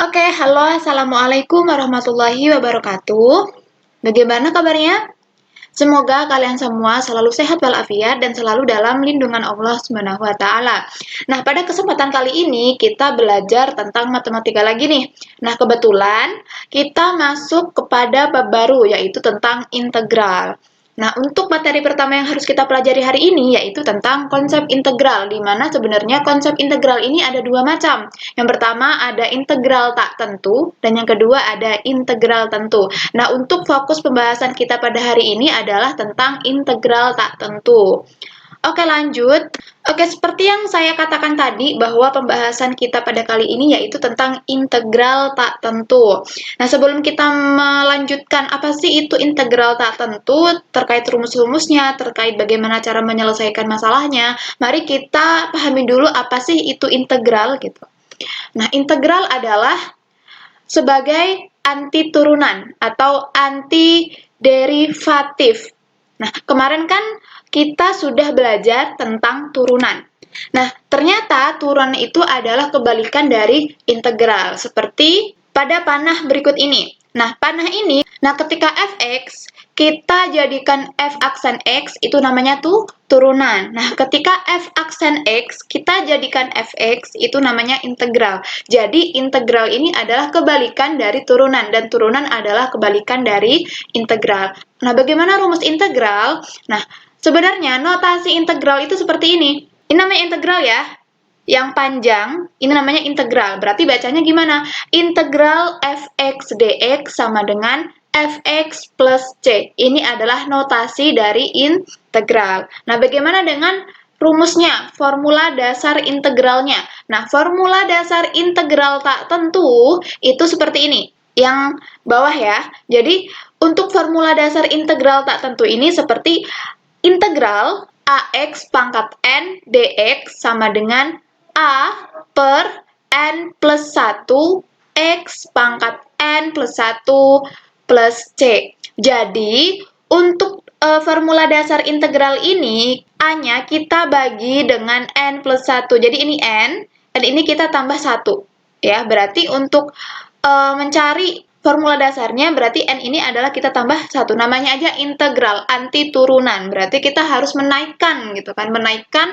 Oke, halo, assalamualaikum warahmatullahi wabarakatuh. Bagaimana kabarnya? Semoga kalian semua selalu sehat walafiat dan selalu dalam lindungan Allah Subhanahu wa taala. Nah, pada kesempatan kali ini kita belajar tentang matematika lagi nih. Nah, kebetulan kita masuk kepada bab baru yaitu tentang integral. Nah, untuk materi pertama yang harus kita pelajari hari ini yaitu tentang konsep integral, di mana sebenarnya konsep integral ini ada dua macam. Yang pertama ada integral tak tentu, dan yang kedua ada integral tentu. Nah, untuk fokus pembahasan kita pada hari ini adalah tentang integral tak tentu. Oke, lanjut. Oke, seperti yang saya katakan tadi, bahwa pembahasan kita pada kali ini yaitu tentang integral tak tentu. Nah, sebelum kita melanjutkan apa sih itu integral tak tentu, terkait rumus-rumusnya, terkait bagaimana cara menyelesaikan masalahnya, mari kita pahami dulu apa sih itu integral gitu. Nah, integral adalah sebagai anti turunan atau anti derivatif. Nah, kemarin kan kita sudah belajar tentang turunan. Nah, ternyata turunan itu adalah kebalikan dari integral, seperti pada panah berikut ini. Nah, panah ini, ketika fx, kita jadikan f aksen x, itu namanya turunan. Nah, ketika f aksen x, kita jadikan fx, itu namanya integral. Jadi, integral ini adalah kebalikan dari turunan, dan turunan adalah kebalikan dari integral. Nah, bagaimana rumus integral? Nah, sebenarnya notasi integral itu seperti ini. Ini namanya integral ya. Yang panjang, ini namanya integral. Berarti bacanya gimana? Integral fx dx sama dengan fx plus c. Ini adalah notasi dari integral. Nah, bagaimana dengan rumusnya, formula dasar integralnya? Nah, formula dasar integral tak tentu itu seperti ini. Yang bawah ya. Jadi, untuk formula dasar integral tak tentu ini seperti integral ax pangkat n dx sama dengan a per n plus 1 x pangkat n plus 1 plus c. Jadi, untuk formula dasar integral ini, a-nya kita bagi dengan n plus 1. Jadi, ini n, dan ini kita tambah 1. Ya, berarti untuk mencari formula dasarnya, berarti n ini adalah kita tambah 1. Namanya aja integral, anti turunan. Berarti kita harus menaikkan gitu kan, menaikkan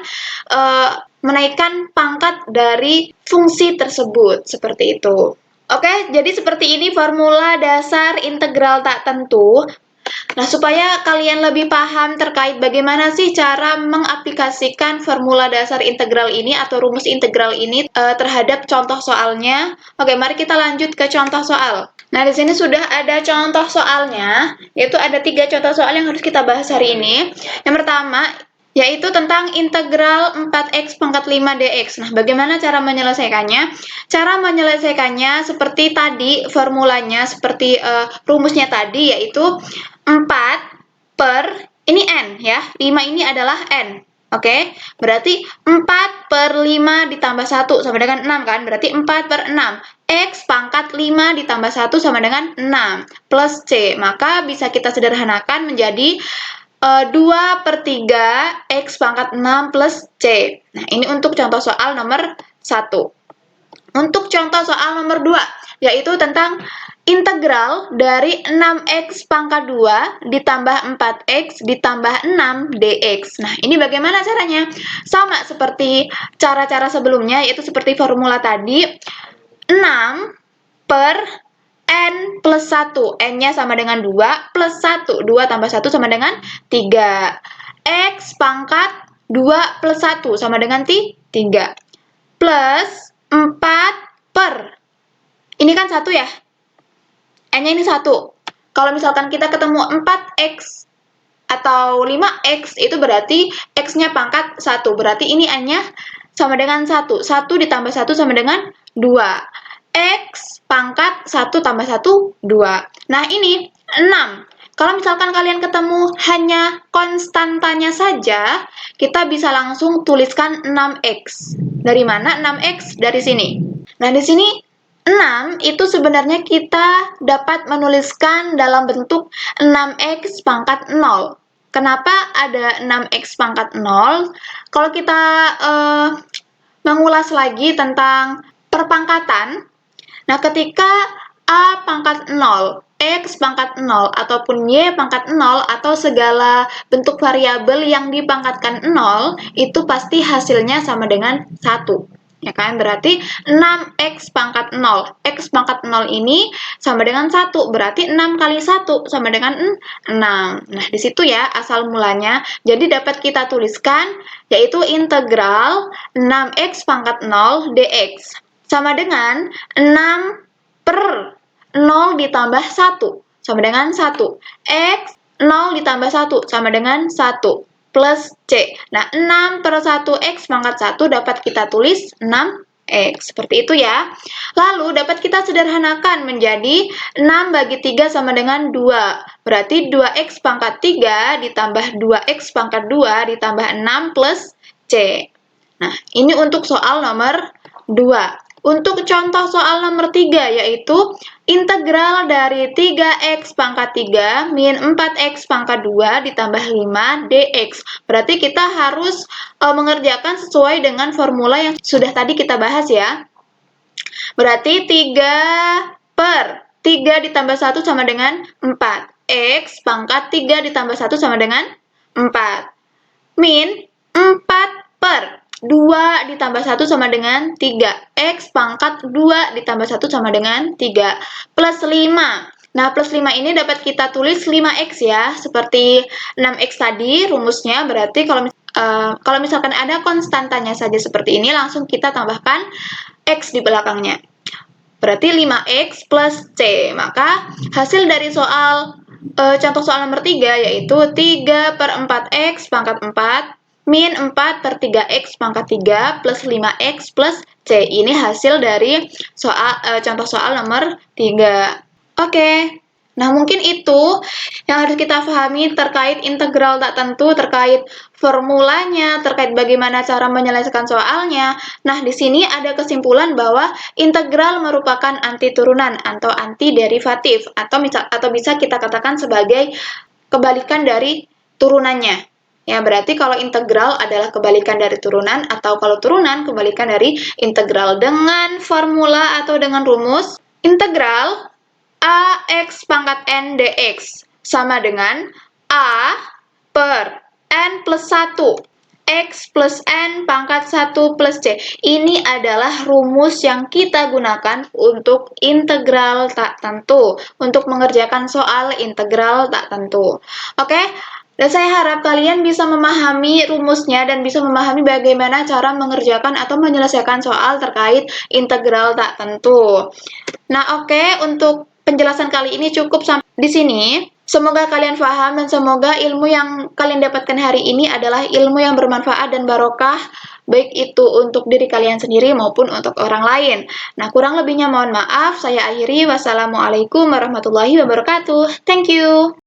pangkat dari fungsi tersebut, seperti itu. Oke, jadi seperti ini formula dasar integral tak tentu. Nah, supaya kalian lebih paham terkait bagaimana sih cara mengaplikasikan formula dasar integral ini atau rumus integral ini terhadap contoh soalnya. Oke, mari kita lanjut ke contoh soal. Nah, di sini sudah ada contoh soalnya, yaitu ada 3 contoh soal yang harus kita bahas hari ini. Yang pertama, yaitu tentang integral 4x pangkat 5 dx. Nah, bagaimana cara menyelesaikannya? Cara menyelesaikannya seperti tadi, formulanya seperti rumusnya tadi, yaitu 4 per, ini n ya, 5 ini adalah n. Oke, berarti 4 per 5 ditambah 1 sama dengan 6 kan? Berarti 4 per 6. X pangkat 5 ditambah 1 sama dengan 6 plus C. Maka bisa kita sederhanakan menjadi 2 per 3 X pangkat 6 plus C. Nah, ini untuk contoh soal nomor 1. Untuk contoh soal nomor 2, yaitu tentang integral dari 6x pangkat 2 ditambah 4x ditambah 6 dx. Nah, ini bagaimana caranya? Sama seperti cara-cara sebelumnya, yaitu seperti formula tadi, 6 per n plus 1. N-nya sama dengan 2 plus 1. 2 tambah 1 sama dengan 3. X pangkat 2 plus 1 sama dengan 3. Plus 4 per. Ini kan 1 ya? N-nya ini 1. Kalau misalkan kita ketemu 4X atau 5X, itu berarti X-nya pangkat 1. Berarti ini N-nya sama dengan 1. 1 ditambah 1 sama dengan 2. X pangkat 1 tambah 1, 2. Nah, ini 6. Kalau misalkan kalian ketemu hanya konstantanya saja, kita bisa langsung tuliskan 6X. Dari mana 6X? Dari sini. Nah, di sini 6 itu sebenarnya kita dapat menuliskan dalam bentuk 6X pangkat 0. Kenapa ada 6X pangkat 0? Kalau kita mengulas lagi tentang perpangkatan, Nah, ketika A pangkat 0, X pangkat 0, ataupun Y pangkat 0, atau segala bentuk variabel yang dipangkatkan 0, itu pasti hasilnya sama dengan 1. Ya kan? Berarti 6X pangkat 0. X pangkat 0 ini sama dengan 1. Berarti 6 kali 1 sama dengan 6. Nah, di situ ya asal mulanya. Jadi dapat kita tuliskan yaitu integral 6X pangkat 0 dx sama dengan 6 per 0 ditambah 1 sama dengan 1. X 0 ditambah 1 sama dengan 1 plus C. Nah, 6 per 1X pangkat 1 dapat kita tulis 6X. Seperti itu ya. Lalu dapat kita sederhanakan menjadi 6 bagi 3 sama dengan 2. Berarti 2X pangkat 3 ditambah 2X pangkat 2 ditambah 6 plus C. Nah, ini untuk soal nomor 2. Untuk contoh soal nomor 3 yaitu integral dari 3x pangkat 3 min 4x pangkat 2 ditambah 5 dx. Berarti kita harus mengerjakan sesuai dengan formula yang sudah tadi kita bahas ya. Berarti 3 per 3 ditambah 1 sama dengan 4. X pangkat 3 ditambah 1 sama dengan 4. Min 4 per 2 ditambah 1 sama dengan 3. X pangkat 2 ditambah 1 sama dengan 3. Plus 5. Nah, plus 5 ini dapat kita tulis 5X ya. Seperti 6X tadi rumusnya. Berarti kalau misalkan ada konstantanya saja seperti ini, langsung kita tambahkan X di belakangnya. Berarti 5X plus C. Maka hasil dari contoh soal nomor 3 yaitu 3 per 4X pangkat 4 min 4 per 3X pangkat 3 plus 5X plus C. Ini hasil dari contoh soal nomor 3. Oke. Nah, mungkin itu yang harus kita pahami terkait integral tak tentu, terkait formulanya, terkait bagaimana cara menyelesaikan soalnya. Nah, di sini ada kesimpulan bahwa integral merupakan anti turunan atau anti derivatif atau bisa kita katakan sebagai kebalikan dari turunannya. Ya, berarti kalau integral adalah kebalikan dari turunan, atau kalau turunan kebalikan dari integral. Dengan formula atau dengan rumus, integral AX pangkat N dx sama dengan A per N plus 1 X plus N pangkat 1 plus C. Ini adalah rumus yang kita gunakan untuk integral tak tentu, untuk mengerjakan soal integral tak tentu. Oke? Dan saya harap kalian bisa memahami rumusnya dan bisa memahami bagaimana cara mengerjakan atau menyelesaikan soal terkait integral tak tentu. Nah, oke, untuk penjelasan kali ini cukup sampai di sini. Semoga kalian paham dan semoga ilmu yang kalian dapatkan hari ini adalah ilmu yang bermanfaat dan barokah, baik itu untuk diri kalian sendiri maupun untuk orang lain. Nah, kurang lebihnya mohon maaf. Saya akhiri. Wassalamualaikum warahmatullahi wabarakatuh. Thank you.